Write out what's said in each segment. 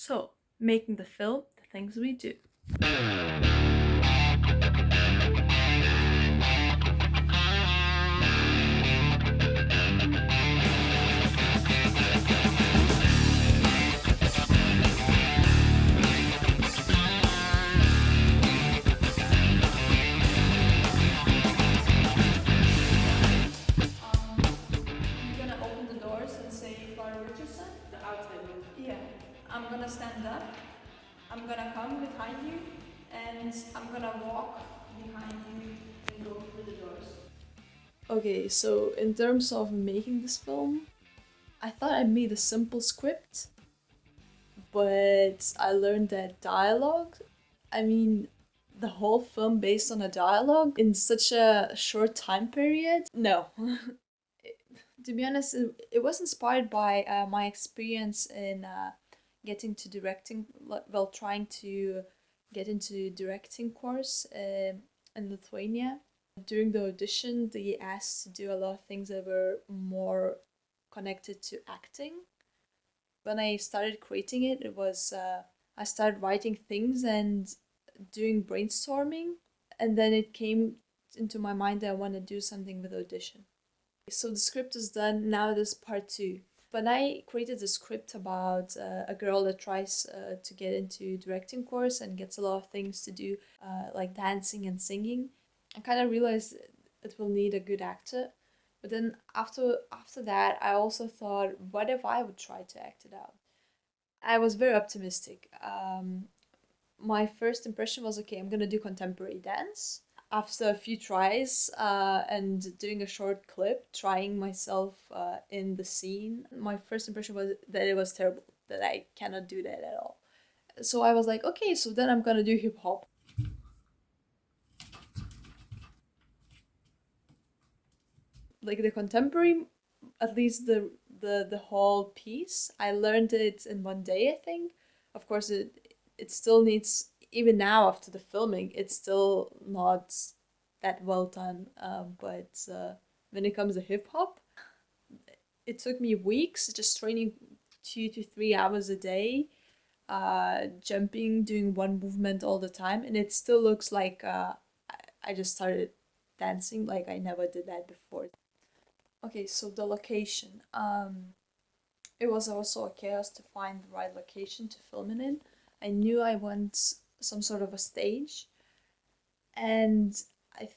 So, making the film, the things we do. You're gonna open the doors and say Clara Richardson? The outside look. Yeah. I'm gonna stand up. I'm gonna come behind you, and I'm gonna walk behind you and go through the doors. Okay, so in terms of making this film, I thought I made a simple script, but I learned that dialogue, I mean, the whole film based on a dialogue in such a short time period? No. To be honest, it was inspired by my experience in getting to directing, well, trying to get into directing course in Lithuania. During the audition, they asked to do a lot of things that were more connected to acting. When I started creating it, it was I started writing things and doing brainstorming, and then it came into my mind that I want to do something with audition. So the script is done. Now there's part two. When I created a script about a girl that tries to get into directing course and gets a lot of things to do, like dancing and singing, I kind of realized it will need a good actor. But then after that, I also thought, what if I would try to act it out? I was very optimistic. My first impression was, okay, I'm gonna do contemporary dance. After a few tries and doing a short clip, trying myself in the scene, my first impression was that it was terrible, that I cannot do that at all. So I was like, okay, so then I'm gonna do hip hop. Like the contemporary, at least the whole piece, I learned it in one day, I think. Of course, it still needs, even now after the filming, it's still not that well done. But when it comes to hip hop, it took me weeks just training 2 to 3 hours a day, jumping, doing one movement all the time, and it still looks like I just started dancing like I never did that before. Okay, so the location. It was also a chaos to find the right location to film it in. I knew I want some sort of a stage, and I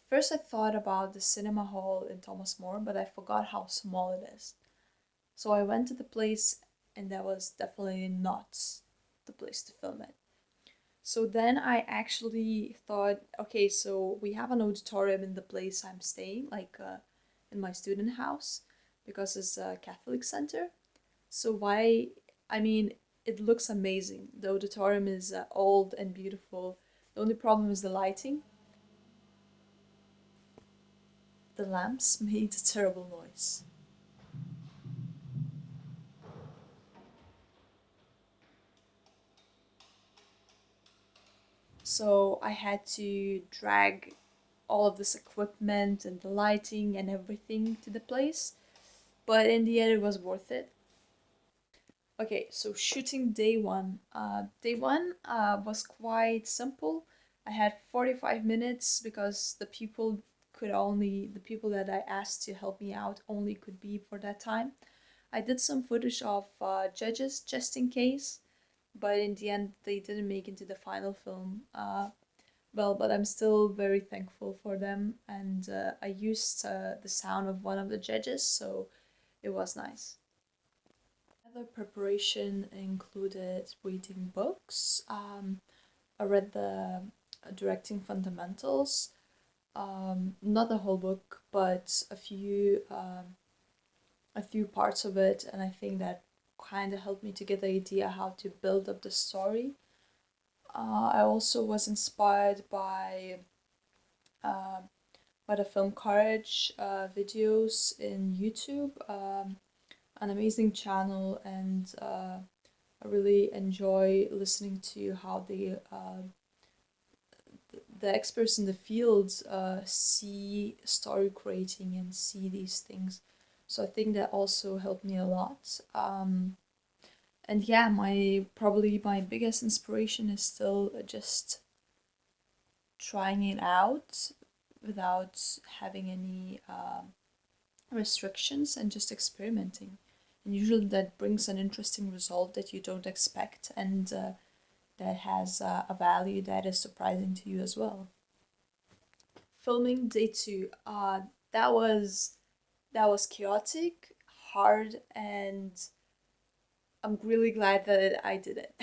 thought about the cinema hall in Thomas More, but I forgot how small it is. So I went to the place, and that was definitely not the place to film it. So then I actually thought, okay, so we have an auditorium in the place I'm staying, like in my student house, because it's a Catholic center. So why? I mean, it looks amazing. The auditorium is old and beautiful. The only problem is the lighting. The lamps made a terrible noise. So I had to drag all of this equipment and the lighting and everything to the place. But in the end, it was worth it. Okay, so shooting day one. Day one was quite simple. I had 45 minutes because the people that I asked to help me out only could be for that time. I did some footage of judges just in case, but in the end, they didn't make it into the final film. Well, but I'm still very thankful for them, and I used the sound of one of the judges, so it was nice. Other preparation included reading books. I read the directing fundamentals, not the whole book, but a few parts of it, and I think that kind of helped me to get the idea how to build up the story. I also was inspired uh, by the film Courage videos in YouTube, an amazing channel, and I really enjoy listening to how the experts in the field see story creating and see these things. So I think that also helped me a lot. And yeah, probably my biggest inspiration is still just trying it out without having any restrictions and just experimenting. And usually that brings an interesting result that you don't expect, and that has a value that is surprising to you as well. Filming day two, that was that was chaotic, hard, and I'm really glad that I did it.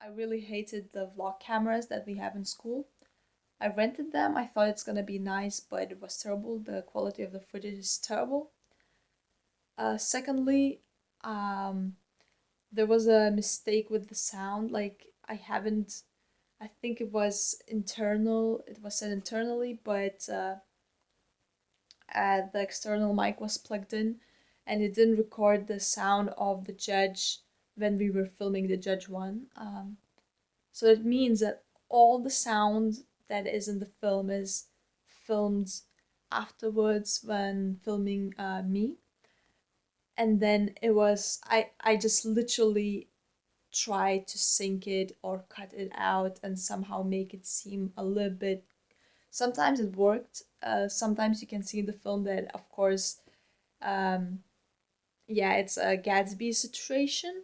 I really hated the vlog cameras that we have in school. I rented them. I thought it's gonna be nice, but it was terrible. The quality of the footage is terrible. Secondly, um, there was a mistake with the sound. Like I think it was internal. It was said internally, but the external mic was plugged in, and it didn't record the sound of the judge when we were filming the judge one. So it means that all the sound that is in the film is filmed afterwards when filming me. And then I just literally tried to sync it or cut it out and somehow make it seem a little bit. Sometimes it worked. Sometimes you can see in the film that, of course, um, yeah, it's a Gatsby situation.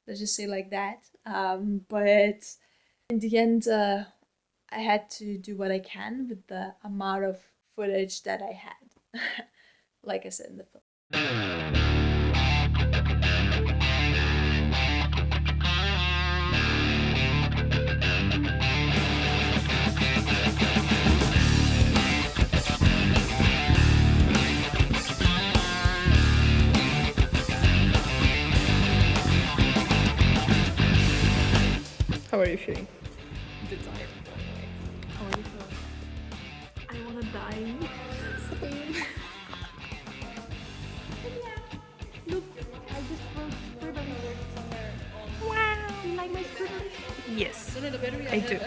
Let's just say like that. But in the end, I had to do what I can with the amount of footage that I had, like I said in the film. How are you feeling? The tired, by the way. How are you feeling? I wanna die. Same. Look, I just wrote scribbly. Wow, you like my scribbly? Yes, I do.